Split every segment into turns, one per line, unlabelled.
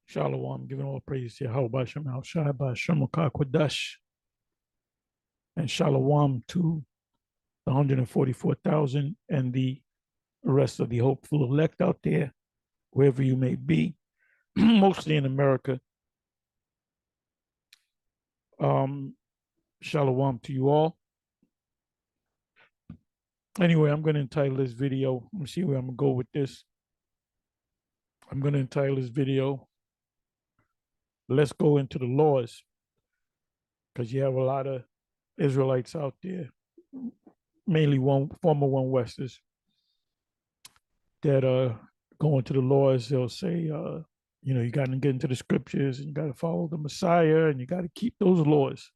Shalom, giving all praise to Yahawah, Qadash, and Shalom to the 144,000 and the rest of the hopeful elect out there, wherever you may be, mostly in America. Shalom to you all. Anyway, I'm going to entitle this video, let me see where I'm going to go with this. I'm going to entitle this video, Let's Go Into the Laws, because you have a lot of Israelites out there, mainly former One Westers, that go into the laws. They'll say, you got to get into the scriptures and you got to follow the Messiah and you got to keep those laws.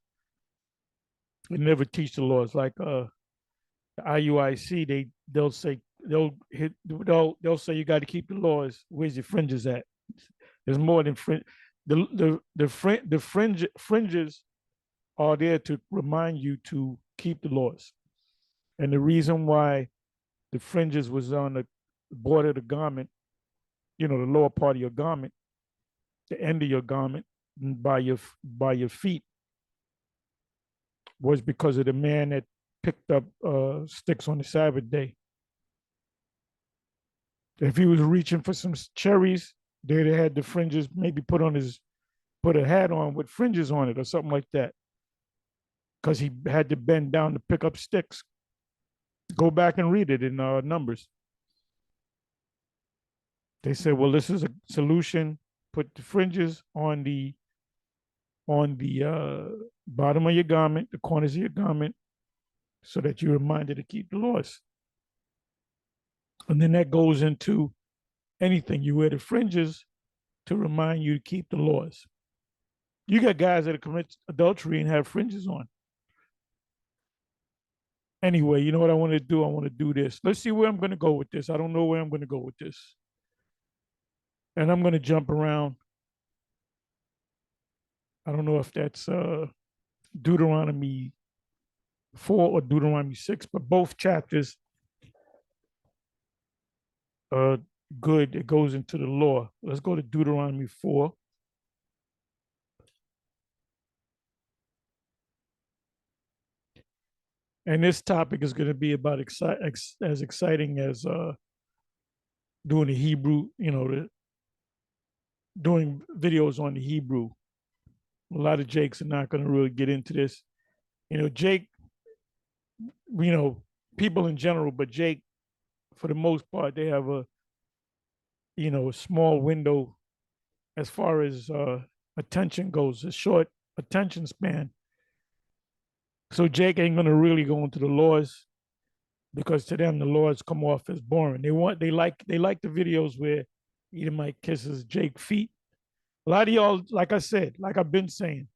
They never teach the laws. Like the IUIC, they'll say you got to keep the laws. Where's your fringes at? There's more than fringe. The fringes are there to remind you to keep the laws. And the reason why the fringes was on the border of the garment, the lower part of your garment, the end of your garment, by your feet, was because of the man that picked up sticks on the Sabbath day. If he was reaching for some cherries, they had the fringes maybe put a hat on with fringes on it or something like that, because he had to bend down to pick up sticks. Go back and read it in Numbers. They said, well, this is a solution. Put the fringes on the bottom of your garment, the corners of your garment, so that you're reminded to keep the laws. And then that goes into anything. You wear the fringes to remind you to keep the laws. You got guys that commit adultery and have fringes on. Anyway, you know what I want to do? I want to do this. Let's see where I'm going to go with this. I don't know where I'm going to go with this. And I'm going to jump around. I don't know if that's Deuteronomy 4 or Deuteronomy 6, but both chapters are good. It goes into the law. Let's go to Deuteronomy 4. And this topic is going to be about as exciting as doing the Hebrew, doing videos on the Hebrew. A lot of Jakes are not going to really get into this. Jake, people in general, but Jake, for the most part, they have a small window as far as attention goes, a short attention span. So Jake ain't gonna really go into the laws, because to them the laws come off as boring. They like the videos where Edomite kisses Jake's feet. A lot of y'all, like I said, like I've been saying,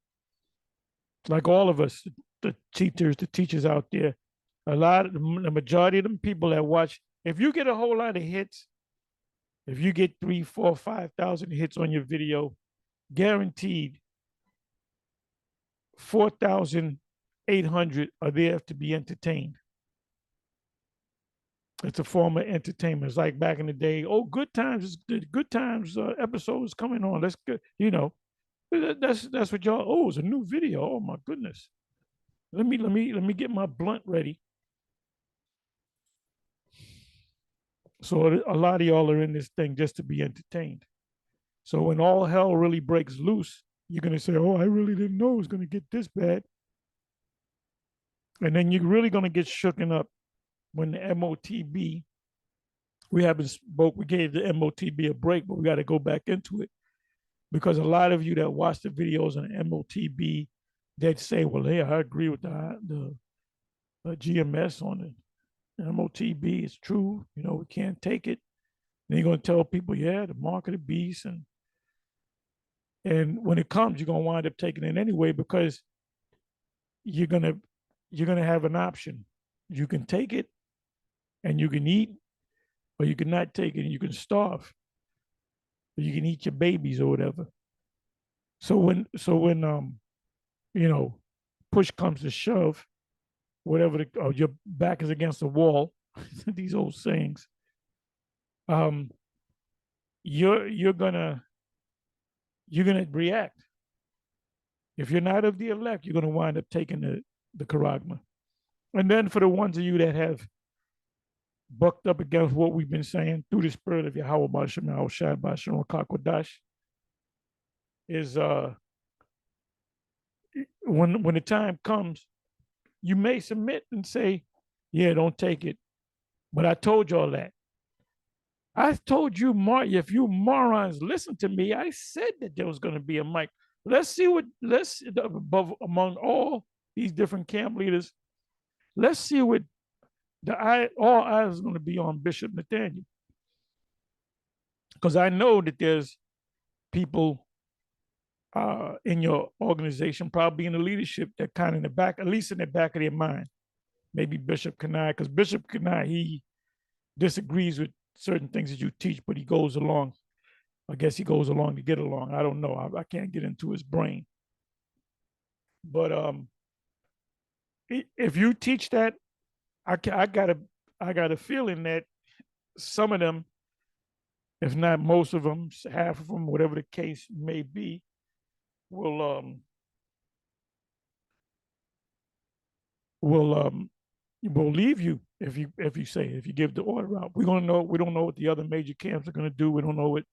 like all of us, the teachers out there, the majority of them people that watch, if you get a whole lot of hits, if you get 3, 4, 5,000 hits on your video, guaranteed 4,800 are there to be entertained. It's a form of entertainment. It's like back in the day. Oh, Good Times! The Good Times episode is coming on. That's good. That's what y'all. Oh, it's a new video. Oh my goodness. Let me get my blunt ready. So a lot of y'all are in this thing just to be entertained. So when all hell really breaks loose, you're gonna say, "Oh, I really didn't know it was gonna get this bad." And then you're really gonna get shooken up when the MOTB, we haven't spoke, we gave the MOTB a break, but we got to go back into it, because a lot of you that watch the videos on the MOTB, they'd say, well, hey, I agree with the GMS on it. The MOTB is true. We can't take it. And you're going to tell people, yeah, the mark of the beast. And when it comes, you're going to wind up taking it anyway, because you're going to have an option. You can take it and you can eat, or you can not take it and you can starve, or you can eat your babies or whatever. So when push comes to shove, whatever, or your back is against the wall, these old sayings, you're gonna you're going to react. If you're not of the elect, you're going to wind up taking the charagma. And then for the ones of you that have bucked up against what we've been saying through the spirit of Yahawah, Sham, Qadash, is when the time comes, you may submit and say, yeah, don't take it. But I told y'all that. I told you, if you morons listen to me, I said that there was going to be a mic. Let's see above among all these different camp leaders, let's see what all eyes is going to be on Bishop Nathaniel. Because I know that there's people in your organization, probably in the leadership, that kind of in the back, at least in the back of their mind, maybe Bishop Kanai, because Bishop Kanai, he disagrees with certain things that you teach, but he goes along. I guess he goes along to get along. I don't know. I can't get into his brain. But if you teach that, I got a feeling that some of them, if not most of them, half of them, whatever the case may be, will leave you if you give the order out. We don't know what the other major camps are going to do. We don't know what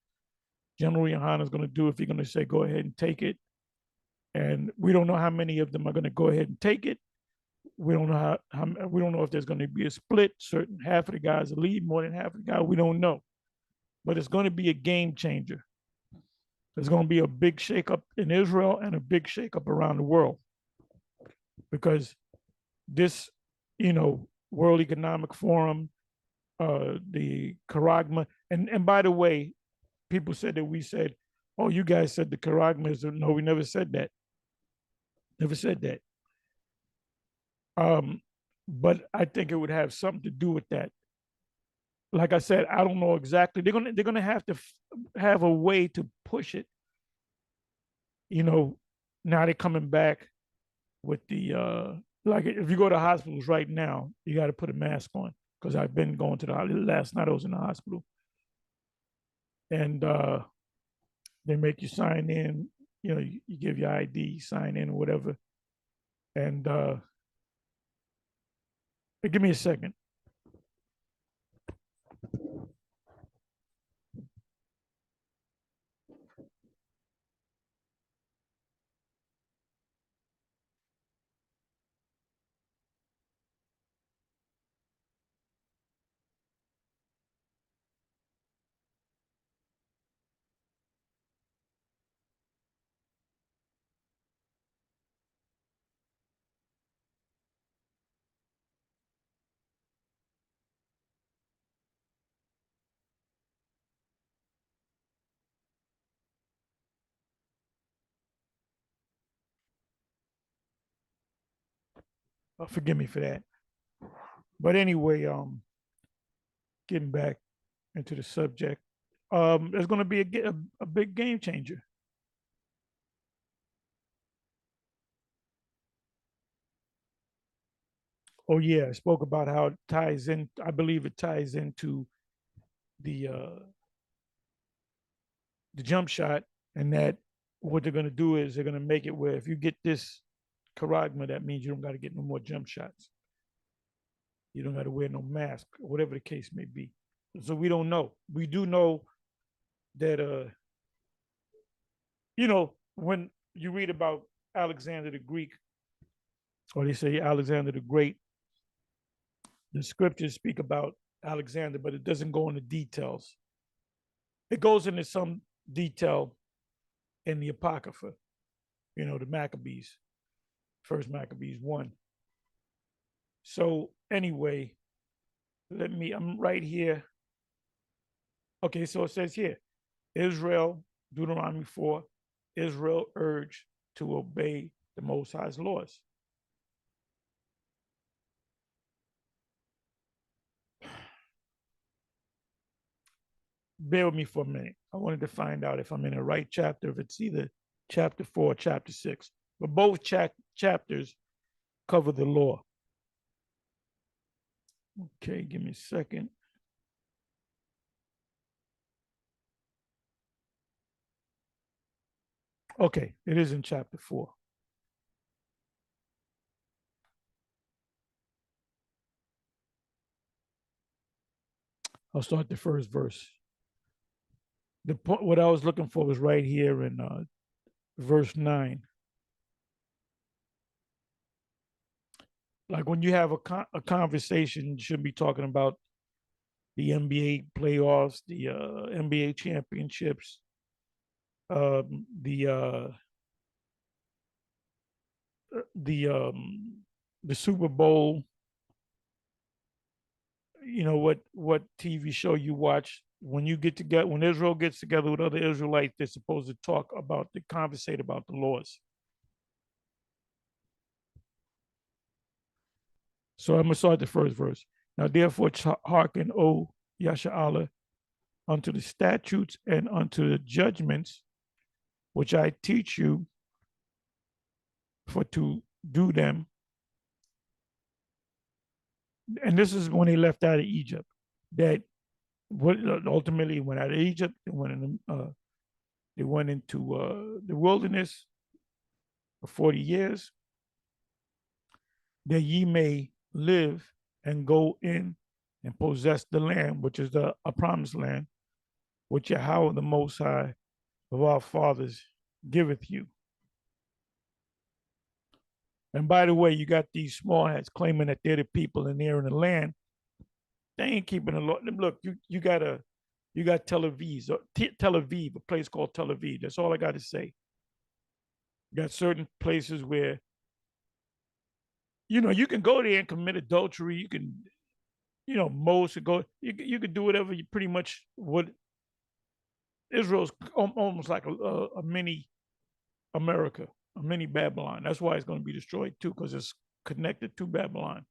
General Yohana is going to do, if he's going to say go ahead and take it. And we don't know how many of them are going to go ahead and take it. We don't know we don't know if there's going to be a split. Certain half of the guys will leave, more than half of the guys, we don't know. But it's going to be a game changer. There's going to be a big shakeup in Israel and a big shakeup around the world, because this, World Economic Forum, the charagma, and by the way, people said that we said, oh, you guys said the charagma is, no, we never said that. Never said that. But I think it would have something to do with that. Like I said, I don't know exactly. They're gonna have to have a way to push it. Now they're coming back with the like, if you go to hospitals right now, you got to put a mask on, because I've been going to the last night I was in the hospital, and they make you sign in. You give your ID, sign in or whatever, and give me a second. Forgive me for that. But anyway, getting back into the subject, there's going to be a big game changer. Oh yeah, I spoke about how it ties in. I believe it ties into the jump shot, and that what they're going to do is they're going to make it where if you get this charagma, that means you don't got to get no more jump shots. You don't got to wear no mask, or whatever the case may be. So we don't know. We do know that when you read about Alexander the Greek, or they say Alexander the Great, the scriptures speak about Alexander, but it doesn't go into details. It goes into some detail in the Apocrypha, the Maccabees, First Maccabees 1. So anyway, I'm right here. Okay, so it says here, Israel, Deuteronomy 4, Israel urged to obey the Most High's laws. Bear with me for a minute. I wanted to find out if I'm in the right chapter, if it's either chapter 4 or chapter 6. But both chapters cover the law. Okay, give me a second. Okay, it is in chapter 4. I'll start the first verse. The point, what I was looking for was right here in verse 9. Like when you have a conversation, you should be talking about the NBA playoffs, the NBA championships, the the um, the Super Bowl. You know what TV show you watch. When you get together, when Israel gets together with other Israelites, they're supposed to talk about, they conversate about the laws. So I'm gonna start the first verse. Now therefore hearken, O Yasha, unto the statutes and unto the judgments which I teach you, for to do them. And this is when they left out of Egypt. That what ultimately went out of Egypt. They went into the wilderness for 40 years, that ye may live and go in and possess the land, which is a promised land, which Yahawah, the Most High of our fathers, giveth you. And by the way, you got these small hats claiming that they're the people and they're in the land. They ain't keeping the law. Look, you got Tel Aviv, a place called Tel Aviv. That's all I got to say. You got certain places where, you can go there and commit adultery. You can, most go. You could do whatever. You pretty much what Israel's almost like a mini America, a mini Babylon. That's why it's going to be destroyed too, because it's connected to Babylon.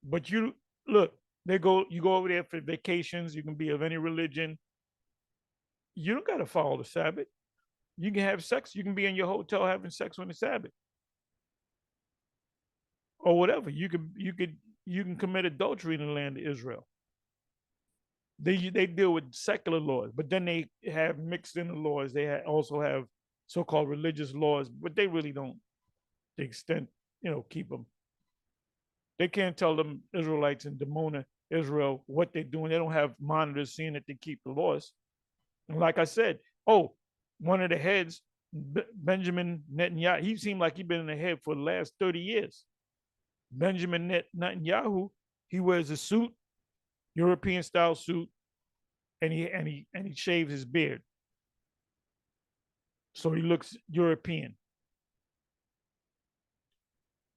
But you look, you go over there for vacations. You can be of any religion. You don't got to follow the Sabbath. You can have sex. You can be in your hotel having sex on the Sabbath, or whatever. You can commit adultery in the land of Israel. They deal with secular laws, but then they have mixed in the laws. They also have so-called religious laws, but they really don't, to the extent, keep them. They can't tell them Israelites in Dimona, Israel, what they're doing. They don't have monitors seeing that they keep the laws. And like I said, one of the heads, Benjamin Netanyahu, he seemed like he'd been in the head for the last 30 years. Benjamin Netanyahu, he wears a suit, European style suit, and he shaves his beard, so he looks European.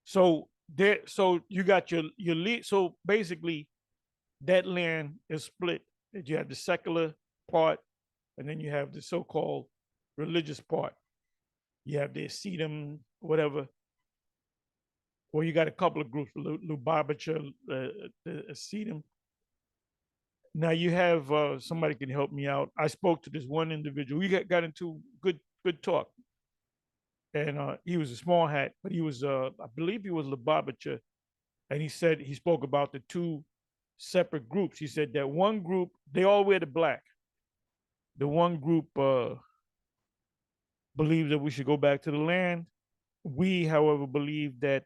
So you got your lead. So basically, that land is split. You have the secular part, and then you have the so-called religious part. You have the Edom, whatever. Or you got a couple of groups, Lubavitcher, the Edom. Now you have somebody can help me out. I spoke to this one individual. We got into good talk, and he was a small hat, but he was I believe he was Lubavitcher, and he spoke about the two separate groups. He said that one group, they all wear the black. The one group believes that we should go back to the land. We, however, believe that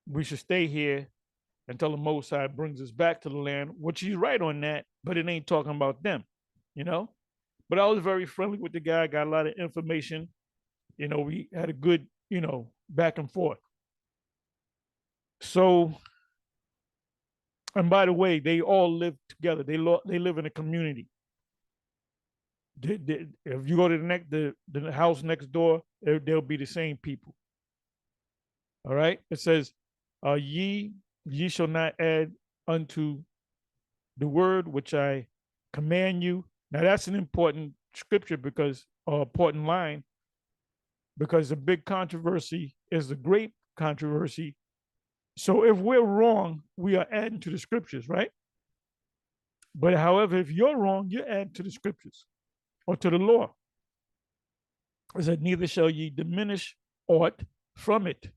we should stay here until the Most High brings us back to the land, which he's right on that, but it ain't talking about them, But I was very friendly with the guy, got a lot of information. We had a good, back and forth. So, and by the way, they all live together. They live in a community. If you go to the house next door, they'll be the same people. All right? It says, ye shall not add unto the word which I command you. Now that's an important scripture important line, because the big controversy is the great controversy. So if we're wrong, we are adding to the scriptures, right? But however, if you're wrong, you're adding to the scriptures or to the law. It said, neither shall ye diminish aught from it.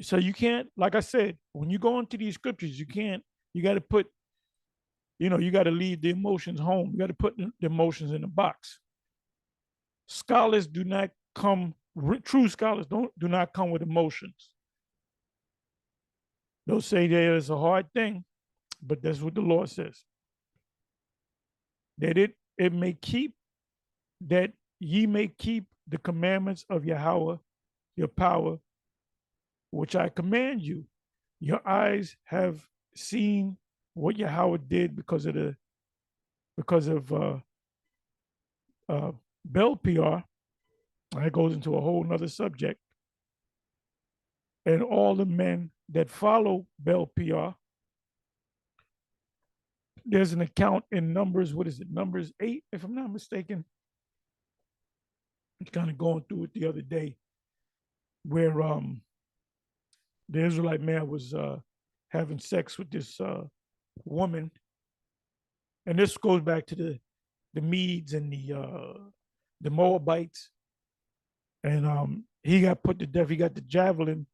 So you can't, like I said, when you go into these scriptures, you got to leave the emotions home. You got to put the emotions in the box. Scholars do not come, true scholars do not come with emotions. They'll say there is a hard thing, but that's what the Lord says. That it may keep, that ye may keep the commandments of Yahawah, your power, which I command you. Your eyes have seen what Yahawah did because of Bel PR. That goes into a whole nother subject. And all the men that follow Bel PR. There's an account in Numbers, what is it? Numbers 8, if I'm not mistaken. I'm kind of going through it the other day, where the Israelite man was having sex with this woman. And this goes back to the Medes and the Moabites. And he got put to death. He got the javelin,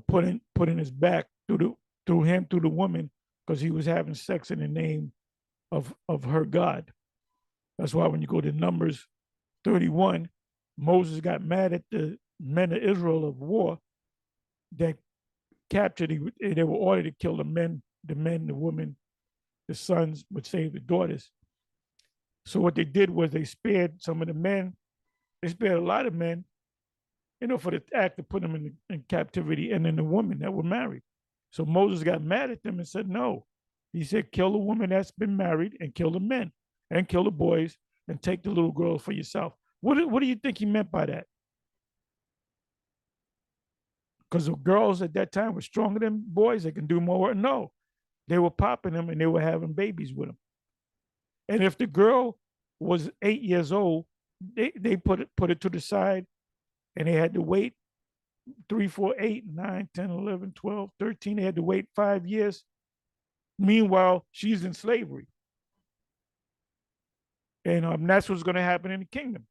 put in his back through the woman, because he was having sex in the name of her God. That's why when you go to Numbers 31, Moses got mad at the men of Israel of war that captured. They were ordered to kill the men, the women, the sons, but save the daughters. So what they did was they spared some of the men. They spared a lot of men, for the act to put them in captivity, and then the women that were married. So Moses got mad at them and said, no. He said, kill the woman that's been married and kill the men and kill the boys and take the little girl for yourself. What do you think he meant by that? Because the girls at that time were stronger than boys. They can do more. No, they were popping them and they were having babies with them. And if the girl was 8 years old, they put it to the side, and they had to wait 3, 4, 8, 9, 10, 11, 12, 13. They had to wait 5 years. Meanwhile, she's in slavery. And that's what's going to happen in the kingdom.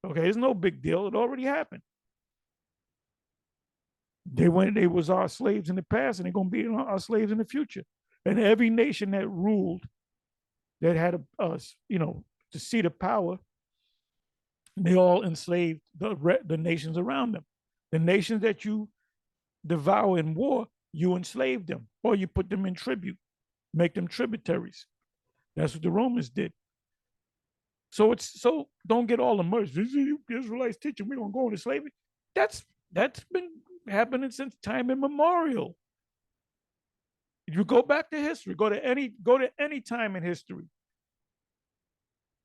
Okay, it's no big deal. It already happened. They was our slaves in the past, and they're going to be our slaves in the future. And every nation that ruled, that had to seat of power, they all enslaved the nations around them. The nations that you devour in war, you enslave them, or you put them in tribute, make them tributaries. That's what the Romans did. So don't get all immersed. This is the Israelites teaching we're gonna go into slavery. That's been happening since time immemorial. If you go back to history, go to any time in history.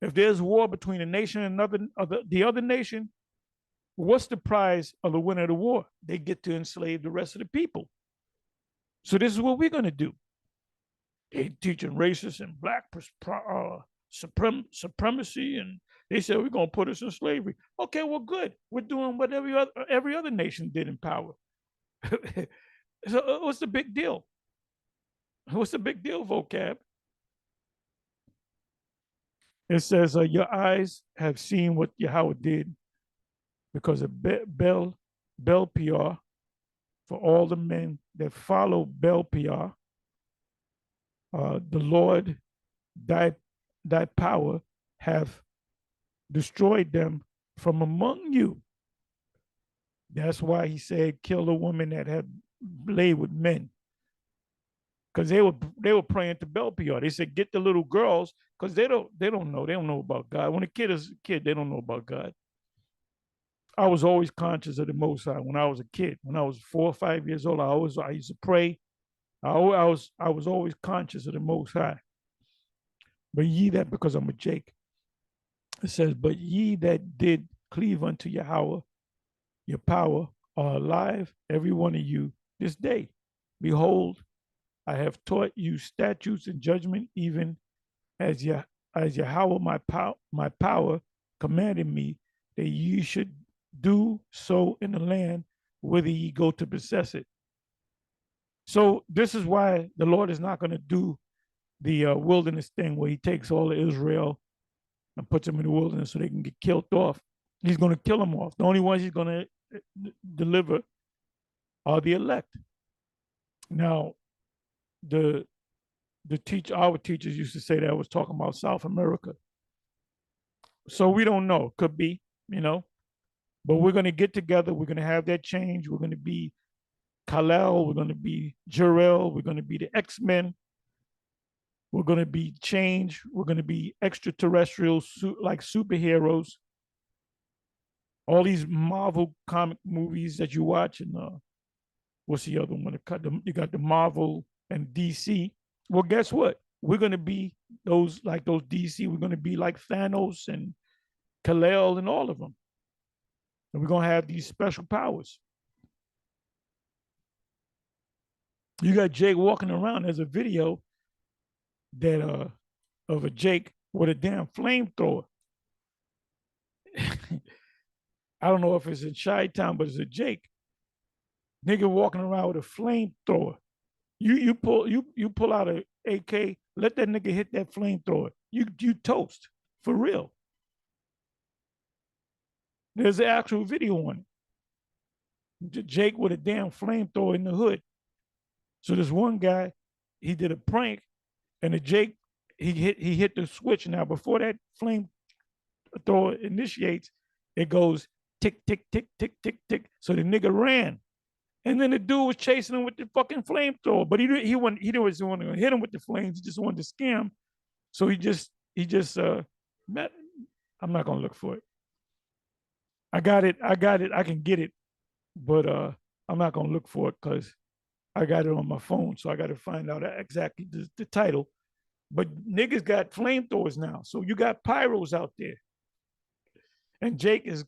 If there's war between a nation and the other nation, what's the prize of the winner of the war? They get to enslave the rest of the people. So this is what we're going to do. They teaching racist and black supremacy, and they said we're going to put us in slavery. Okay, well, good. We're doing what every other nation did in power. So what's the big deal? What's the big deal, vocab? It says, your eyes have seen what Yahawah did because of Bel PR, for all the men that follow Bel PR. The Lord, thy power, have destroyed them from among you. That's why he said, kill a woman that had laid with men. Because they were praying to Bel PR. They said, get the little girls, because they don't know about God. When a kid is a kid, they don't know about God. I was always conscious of the Most High when I was a kid. When I was 4 or 5 years old, I used to pray. I was always conscious of the Most High. But ye that, because I'm a Jake, it says, but ye that did cleave unto Yahawah, your power, are alive, every one of you, this day. Behold, I have taught you statutes and judgment, even as Yahawah my power commanded me, that ye should do so in the land whither ye go to possess it. So this is why the Lord is not going to do the wilderness thing where he takes all of Israel and puts them in the wilderness so they can get killed off. He's going to kill them off. The only ones he's going to deliver are the elect. Now, our teachers used to say that I was talking about South America. So we don't know. Could be, you know. But we're going to get together. We're going to have that change. We're going to be Halal. We're going to be Jor-El. We're going to be the X-Men. We're going to be change. We're going to be extraterrestrials, like superheroes. All these Marvel comic movies that you watch, and what's the other one? You got the Marvel and DC. Well, guess what? We're going to be those DC. We're going to be like Thanos and Kal-El and all of them. And we're going to have these special powers. You got Jake walking around. There's a video that of a Jake with a damn flamethrower. I don't know if it's in Chi-Town, but it's a Jake. Nigga walking around with a flamethrower. You pull out a AK, let that nigga hit that flamethrower. You toast for real. There's an actual video on it. Jake with a damn flamethrower in the hood. So this one guy, he did a prank, and the Jake, he hit the switch. Now before that flamethrower initiates, it goes tick, tick, tick, tick, tick, tick. So the nigga ran. And then the dude was chasing him with the fucking flamethrower. But he didn't want to hit him with the flames. He just wanted to scam. So he just I'm not gonna look for it. I got it. I can get it, but I'm not gonna look for it because I got it on my phone. So I got to find out exactly the title. But niggas got flamethrowers now. So you got pyros out there. And Jake is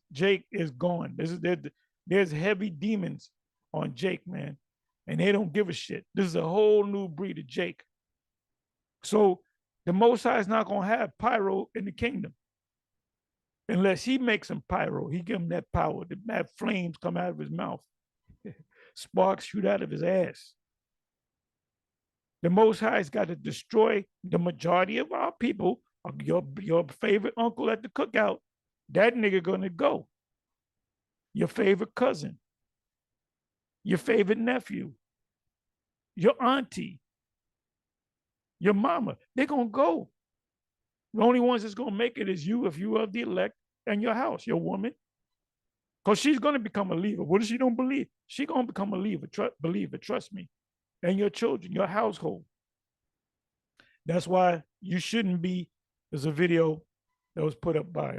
gone. There's heavy demons on Jake, man. And they don't give a shit. This is a whole new breed of Jake. So the Most High is not going to have pyro in the kingdom. Unless he makes some pyro. He give him that power. That flames come out of his mouth. Sparks shoot out of his ass. The Most High's got to destroy the majority of our people. Your favorite uncle at the cookout, that nigga gonna go. Your favorite cousin, your favorite nephew, your auntie, your mama, they're gonna go. The only ones that's gonna make it is you, if you are the elect, and your house, your woman. Because she's gonna become a believer. What if she don't believe? She gonna become a believer, trust me. And your children, your household. That's why you shouldn't be. There's a video that was put up by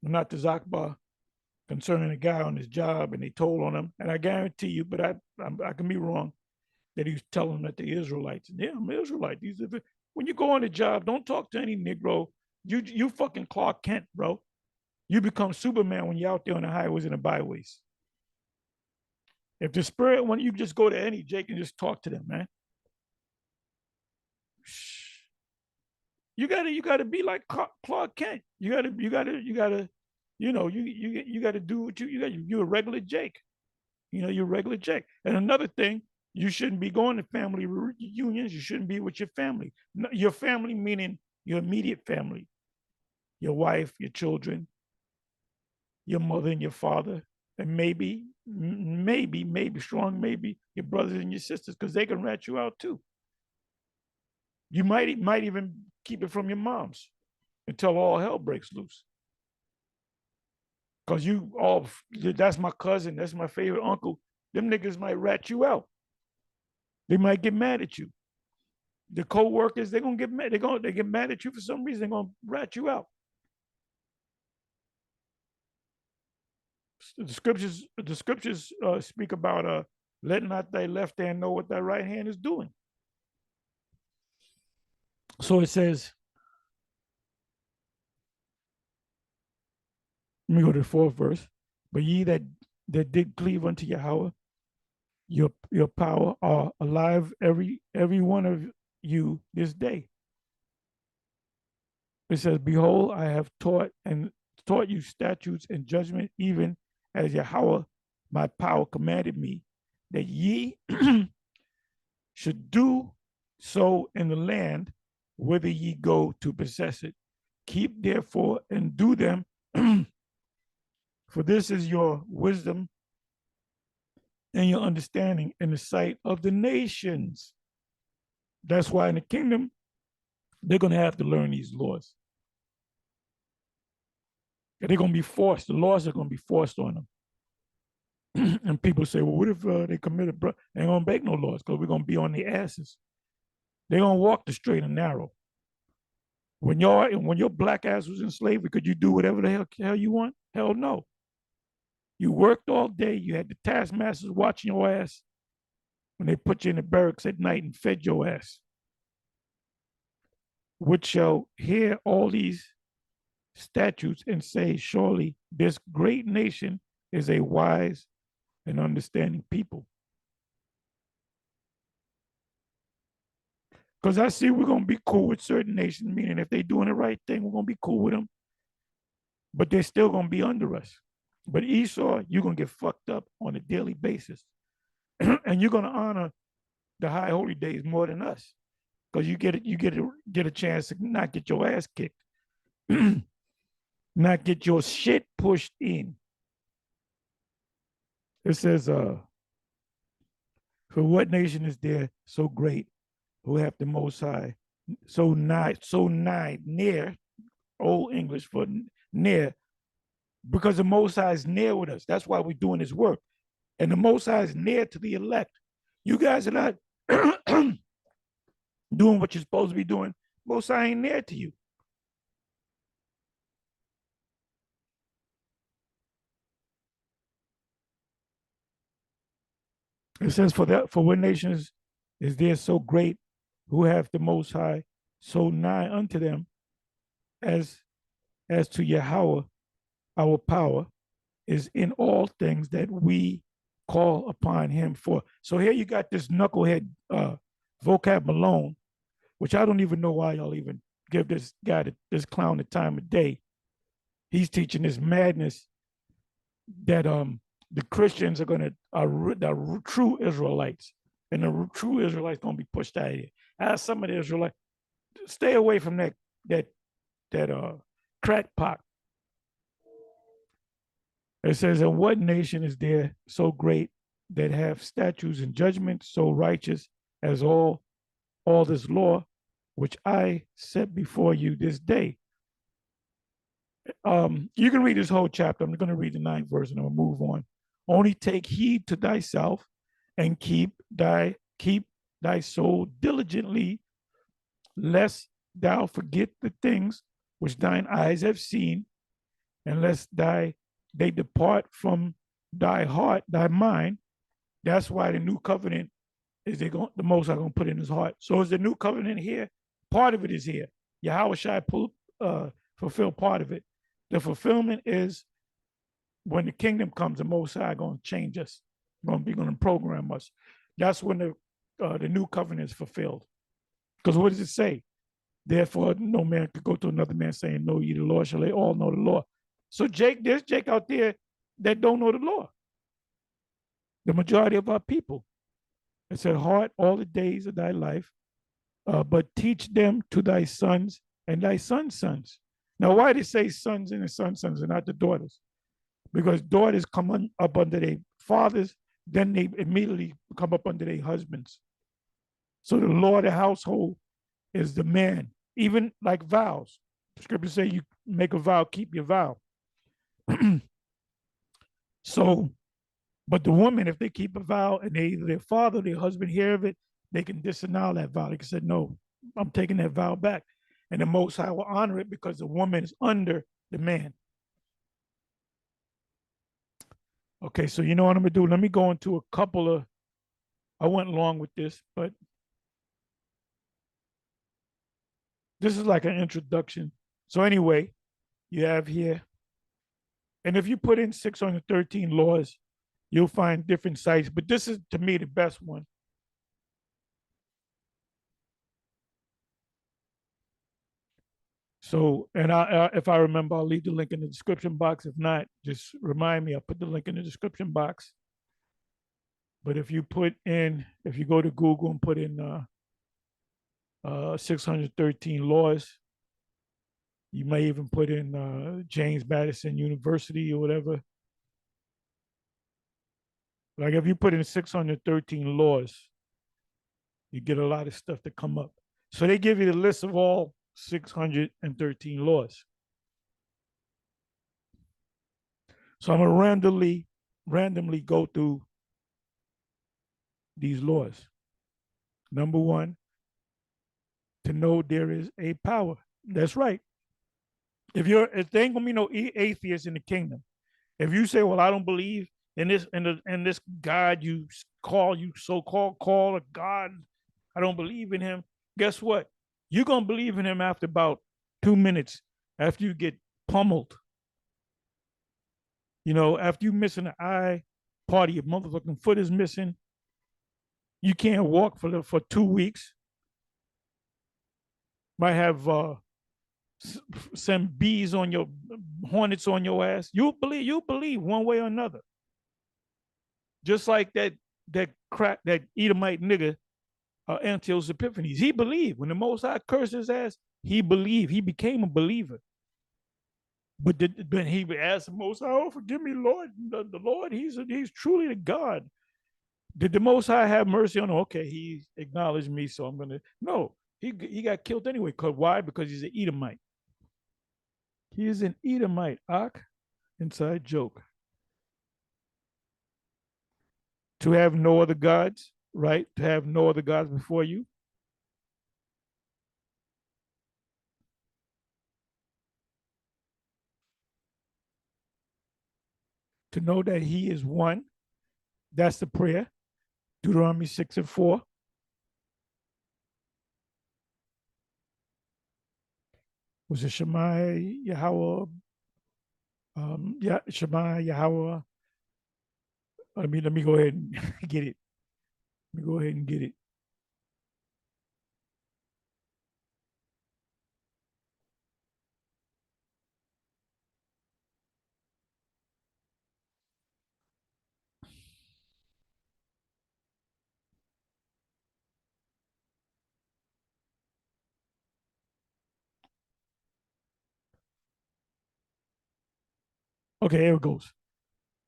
not the Zakba, concerning a guy on his job, and they told on him, and I guarantee you, but I can be wrong, that he was telling them that the Israelites, yeah, I'm an Israelite. When you go on a job, don't talk to any Negro. You fucking Clark Kent, bro. You become Superman when you're out there on the highways and the byways. If the spirit, when you just go to any Jake and just talk to them, man. You gotta be like Clark Kent. You gotta, you gotta do what you're a regular Jake. You're a regular Jake. And another thing, you shouldn't be going to family reunions. You shouldn't be with your family. Your family meaning your immediate family, your wife, your children, your mother and your father, and maybe strong, maybe your brothers and your sisters, because they can rat you out too. You might even keep it from your moms until all hell breaks loose. Because that's my cousin, that's my favorite uncle. Them niggas might rat you out. They might get mad at you. The co-workers, they're gonna get mad. They get mad at you for some reason. They're gonna rat you out. The scriptures speak about let not thy left hand know what thy right hand is doing. So it says, let me go to the 4th verse. But ye that did cleave unto Yahawah, your power are alive, every one of you this day. It says, behold, I have taught you statutes and judgment, even as Yahawah, my power, commanded me, that ye should do so in the land whither ye go to possess it. Keep therefore and do them, for this is your wisdom and your understanding in the sight of the nations. That's why in the kingdom, They're going to have to learn these laws. And they're going to be forced. The laws are going to be forced on them. And people say, well, what if they committed? They ain't going to make no laws because we're going to be on their asses. They're going to walk the straight and narrow. When your black ass was in slavery, could you do whatever the hell you want? Hell no. You worked all day. You had the taskmasters watching your ass when they put you in the barracks at night and fed your ass. Which shall hear all these statutes and say, surely this great nation is a wise and understanding people. Because I see we're going to be cool with certain nations, meaning if they're doing the right thing, we're going to be cool with them. But they're still going to be under us. But Esau, you're going to get fucked up on a daily basis. And you're going to honor the high holy days more than us. Because you get a chance to not get your ass kicked. Not get your shit pushed in. It says, for what nation is there so great who have the Most High, so nigh, near, Old English for near, because the Most High is near with us. That's why we're doing this work. And the Most High is near to the elect. You guys are not doing what you're supposed to be doing. Most High ain't near to you. It says, for what nations is there so great who have the Most High so nigh unto them as to Yahawah, our power, is in all things that we call upon him for. So here you got this knucklehead vocab Malone, which I don't even know why y'all even give this guy, this clown, the time of day. He's teaching this madness that the Christians are going to, the true Israelites, and the true Israelites going to be pushed out of here. As some of the Israelites, stay away from that crackpot. It says, and what nation is there so great that have statutes and judgments so righteous as all this law, which I set before you this day? You can read this whole chapter. I'm going to read the 9th verse and I'll move on. Only take heed to thyself and keep thy soul diligently, lest thou forget the things which thine eyes have seen, and lest they depart from thy heart, thy mind. That's why the new covenant is the Most High going to put in his heart. So is the new covenant here? Part of it is here. Yahawashi fulfill part of it. The fulfillment is when the kingdom comes, the Most High going to change us, going to program us. That's when the new covenant is fulfilled. Because what does it say? Therefore, no man could go to another man saying, know ye the law, shall they all know the law. So there's Jake out there that don't know the law. The majority of our people. It said, heart all the days of thy life, but teach them to thy sons and thy sons' sons. Now, why did it say sons and the sons' sons and not the daughters? Because daughters come up under their fathers, then they immediately come up under their husbands. So the law of the household is the man, even like vows. The scriptures say you make a vow, keep your vow. So, but the woman, if they keep a vow and either their father or their husband hear of it, they can disannul that vow. They can say, no, I'm taking that vow back. And the Most High will honor it because the woman is under the man. Okay, so you know what I'm going to do? Let me go into a couple of, I went long with this, but this is like an introduction. So anyway, you have here, and if you put in 613 laws, you'll find different sites, but this is, to me, the best one. So, and if I remember, I'll leave the link in the description box. If not, just remind me. I'll put the link in the description box. But if you go to Google and put in 613 laws, you may even put in James Madison University or whatever. Like if you put in 613 laws, you get a lot of stuff to come up. So they give you the list of all 613 laws. So I'm going to randomly go through these laws. Number one, to know there is a power. That's right. If there ain't gonna be no atheists in the kingdom, if you say, "Well, I don't believe in this God you so-called call a God, I don't believe in him," guess what? You're gonna believe in him after about 2 minutes, after you get pummeled. After you missing an eye, part of your motherfucking foot is missing. You can't walk for 2 weeks. Might have some bees on your hornets on your ass. You believe one way or another. Just like that Edomite nigga, Antiochus Epiphanes. He believed. When the Most High cursed his ass, he believed. He became a believer. But then he asked the Most High, "Oh, forgive me, Lord. The Lord, he's truly the God." Did the Most High have mercy on him? Okay, he acknowledged me, so I'm gonna. No, he got killed anyway. Why? Because he's an Edomite. He is an Edomite. Inside joke. To have no other gods, right? To have no other gods before you. To know that he is one. That's the prayer. Deuteronomy 6:4. Was it Shema Yahawah? Shema Yahawah. Let me go ahead and get it. Let me go ahead and get it. Okay, here it goes.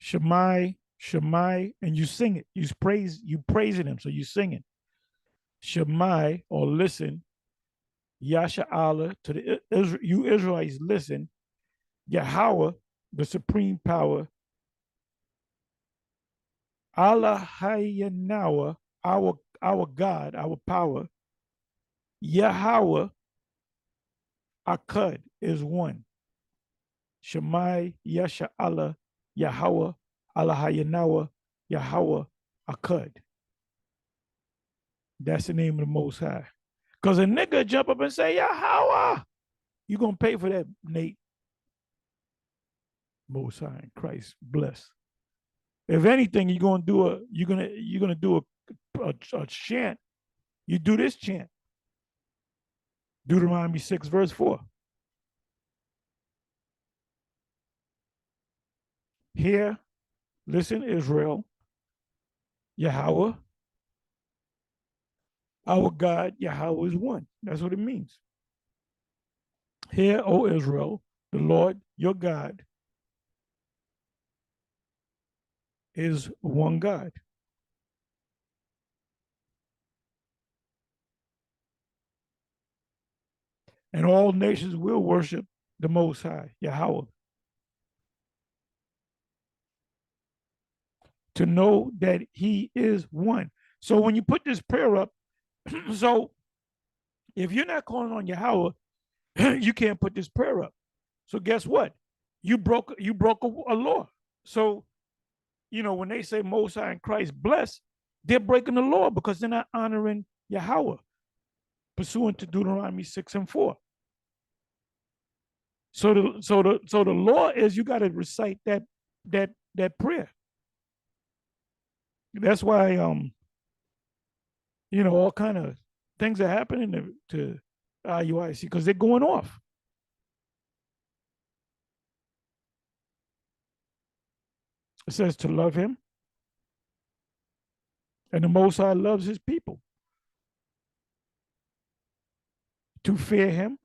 Shemai, and you sing it. You praising him, so you sing it. Shemai, or listen. Yasha Allah, to you Israelites, listen. Yahawah, the supreme power. Allah Hayanawa, our God, our power. Yahawah Akkad is one. Shemai Yasha Allah Yahawah Allah Hayanawa Yahawah Akkad. That's the name of the Most High. Because a nigga jump up and say Yahawah, you're gonna pay for that, Nate. Most High in Christ bless. If anything, you're gonna do a chant. You do this chant. Deuteronomy 6:4. Hear, listen, Israel, Yahawah, our God, Yahawah is one. That's what it means. Hear, O Israel, the Lord your God is one God. And all nations will worship the Most High, Yahawah. To know that he is one. So when you put this prayer up, so if you're not calling on Yahawah, you can't put this prayer up. So guess what? You broke a law. So, when they say Most High in Christ bless, they're breaking the law because they're not honoring Yahawah, pursuant to Deuteronomy 6:4. So the law is you got to recite that prayer. That's why all kind of things are happening to IUIC because they're going off. It says to love him, and the Most High loves his people. To fear him.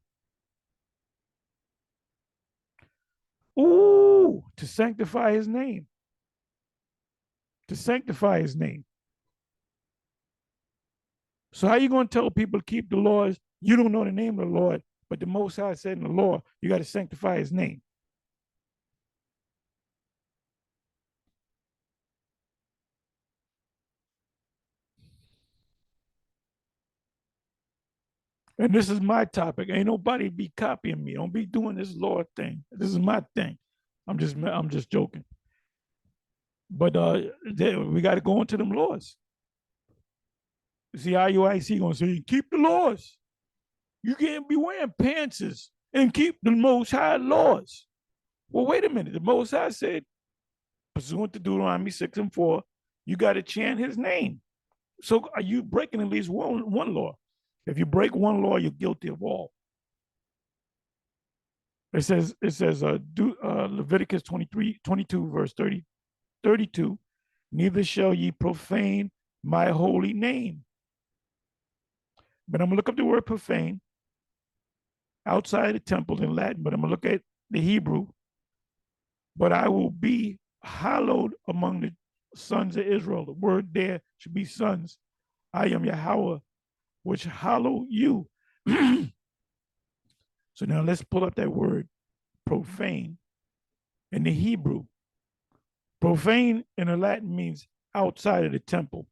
Ooh, to sanctify his name. To sanctify his name. So how you going to tell people to keep the laws? You don't know the name of the Lord, but the Most High said in the law, you got to sanctify his name. And this is my topic. Ain't nobody be copying me. Don't be doing this Lord thing. This is my thing. I'm just joking. But we got to go into them laws. See, IUIC gonna say, keep the laws. You can't be wearing pantses and keep the Most High laws. Well, wait a minute. The Most High said, pursuant to Deuteronomy 6 and 4, you got to chant his name. So are you breaking at least one law? If you break one law, you're guilty of all. It says Leviticus 22, verse 32, neither shall ye profane my holy name. But I'm going to look up the word profane outside the temple in Latin, but I'm going to look at the Hebrew. But I will be hallowed among the sons of Israel. The word there should be sons. I am Yahawah, which hallow you. So now let's pull up that word profane in the Hebrew. Profane in the Latin means outside of the temple.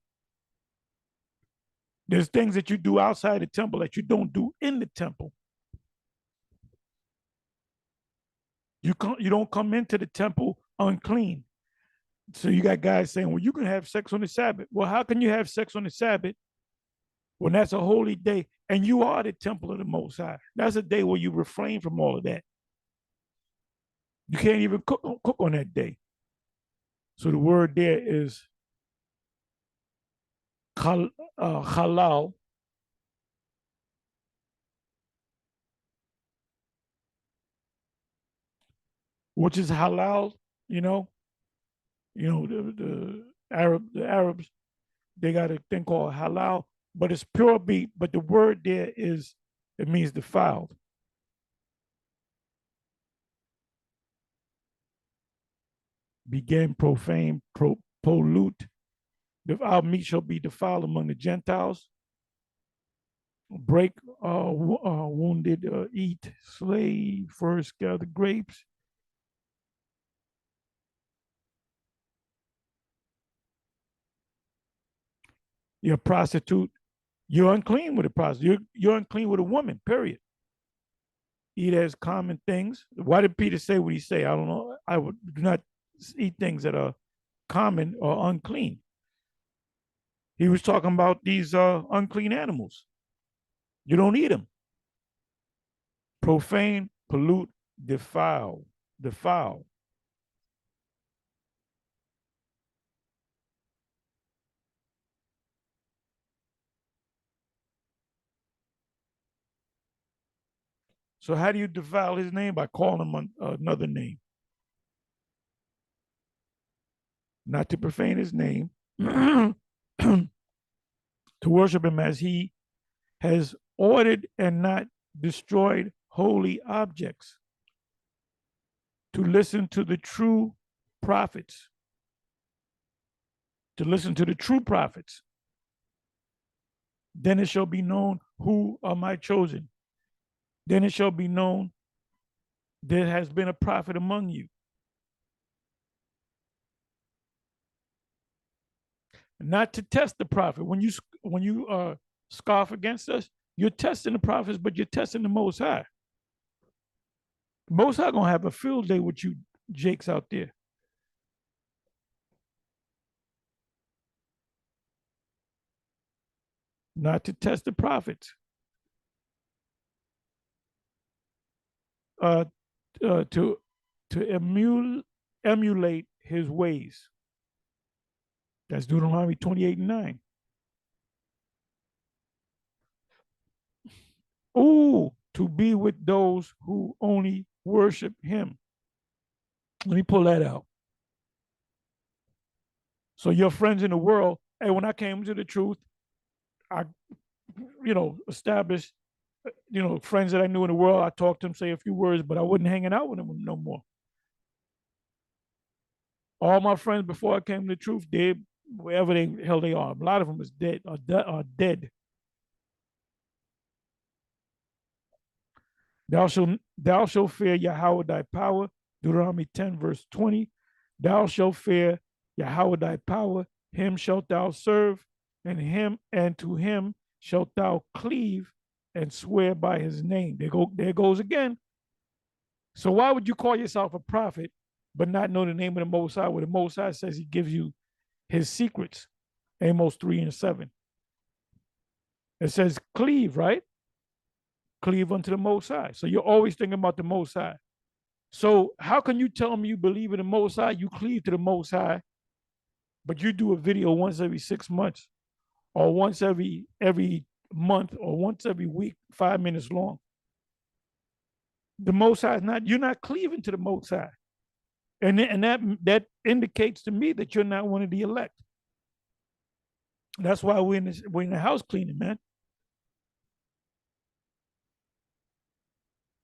There's things that you do outside the temple that you don't do in the temple. You don't come into the temple unclean. So you got guys saying, well, you can have sex on the Sabbath. Well, how can you have sex on the Sabbath when that's a holy day and you are the temple of the Most High? That's a day where you refrain from all of that. You can't even cook on that day. So the word there is halal, which is halal, the Arabs, they got a thing called halal, but it's pure meat. But the word there it means defiled. Began profane, pollute. Our meat shall be defiled among the Gentiles. Break, wounded, eat, slay, first gather grapes. You're a prostitute. You're unclean with a prostitute. You're unclean with a woman, period. Eat as common things. Why did Peter say what he say? I don't know. I would do not eat things that are common or unclean. He was talking about these unclean animals. You don't eat them. Profane, pollute, defile. So how do you defile his name? By calling him another name. Not to profane his name, to worship him as he has ordered and not destroyed holy objects, to listen to the true prophets, Then it shall be known who are my chosen. Then it shall be known there has been a prophet among you. Not to test the prophet. When you scoff against us, you're testing the prophets, but you're testing the Most High. The Most High gonna have a field day with you jakes out there. Not to test the prophets. To emulate his ways. That's Deuteronomy 28:9. Oh, to be with those who only worship him. Let me pull that out. So your friends in the world, hey, when I came to the truth, I, established, friends that I knew in the world. I talked to them, say a few words, but I wasn't hanging out with them no more. All my friends before I came to the truth, wherever the hell they are, a lot of them is dead, are dead. Thou shalt fear Yahawah thy power. Deuteronomy 10, verse 20. Thou shalt fear Yahawah thy power, him shalt thou serve, and to him shalt thou cleave and swear by his name. There goes again. So why would you call yourself a prophet but not know the name of the Most High, where the Most High says he gives you his secrets? Amos 3 and 7. It says cleave, right? Cleave unto the Most High. So you're always thinking about the Most High. So how can you tell me you believe in the Most High, you cleave to the Most High, but you do a video once every 6 months, or once every month, or once every week, 5 minutes long? The Most High is not, you're not cleaving to the Most High. And that indicates to me that you're not one of the elect. That's why we're in the house cleaning, man.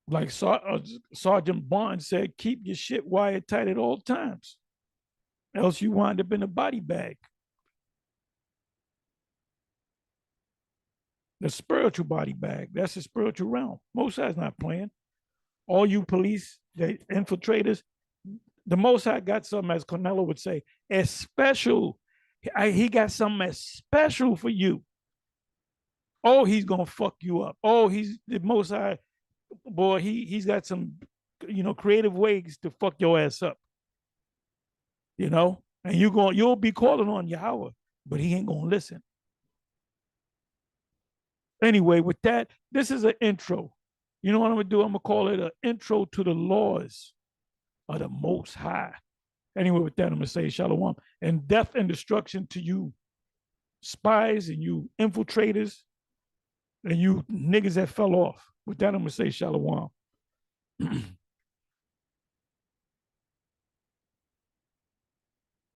Like Sergeant Bond said, keep your shit wired tight at all times, else you wind up in a body bag. The spiritual body bag, that's the spiritual realm. Most High's not playing. All you police, the infiltrators, the Most High got something, as Cornello would say, as special. He got something as special for you. Oh, he's gonna fuck you up. Oh, he's the Most High. Boy, he's got some, creative ways to fuck your ass up. And you'll be calling on Yahawah, but he ain't gonna listen. Anyway, with that, this is an intro. You know what I'm gonna do? I'm gonna call it an intro to the laws of the Most High. Anyway, with that, I'm gonna say shalom and death and destruction to you spies and you infiltrators and you niggas that fell off. With that, I'm gonna say shalom.